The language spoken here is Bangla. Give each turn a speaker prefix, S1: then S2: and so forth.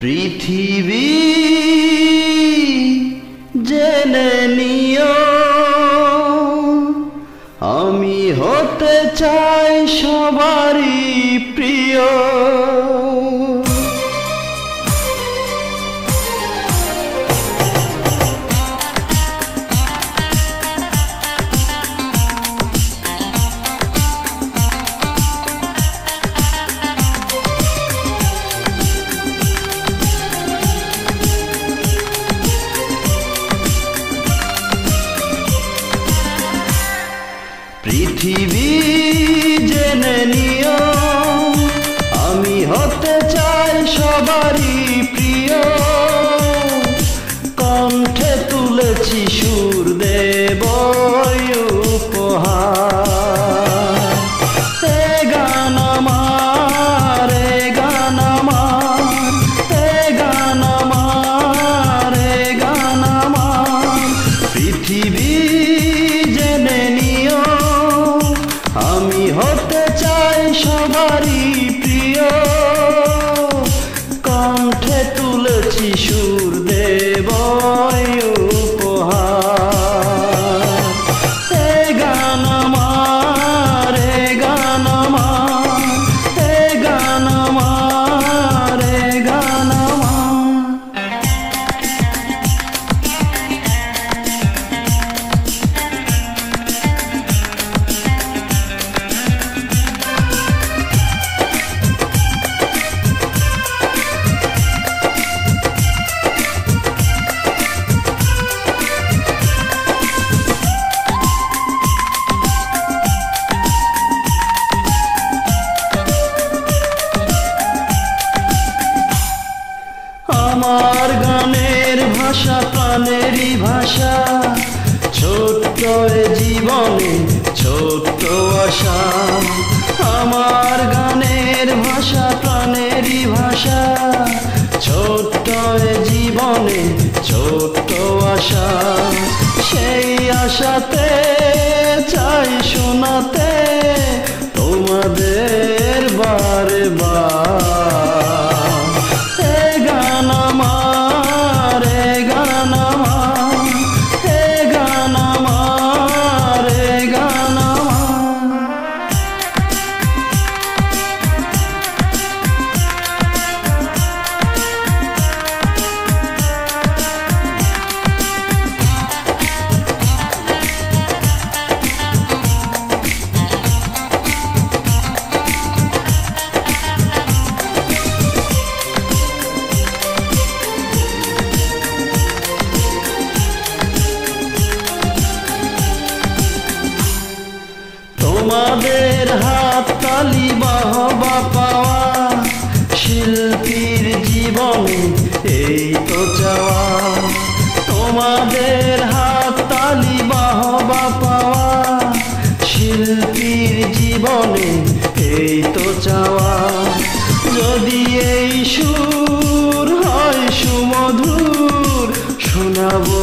S1: পৃথিবী জেনে নিও আমি হতে চাই সবারই প্রিয়। পৃথিবী জেনে নিও আমি হতে চাই সবারই প্রিয়। কণ্ঠে তুলেছি সুর দেব উপহার। এ গান আমার, এ গান আমার, এ গান আমার, এ গান আমার। পৃথিবী জেনে নিও আমি হতে চাই সবারই প্রিয়। কণ্ঠে তুলেছি সুর দেব উপহার। এ গান আমার, এ গান আমার, এ গান আমার, এ গান আমার। আমার গানের ভাষা প্রাণেরই ভাষা। ছোট্ট এ জীবনে ছোট্ট আশা। আমার গানের ভাষা প্রাণেরই ভাষা। ছোট্ট এ জীবনে ছোট্ট আশা। সেই আশাতে চাই শোনাতে তোমাদের বারে বার। এ গান আমার, এ গান আমার, এ গান আমার, এ গান আমার। তোমাদের হাত তালি বাহবা পাওয়া। শিল্পীর জীবনে এই তো চাওয়া। তোমাদের হাত তালি বাহবা পাওয়া। শিল্পীর জীবনে এই তো চাওয়া। যদি এই সুর হয় সুমধুর শোনাবো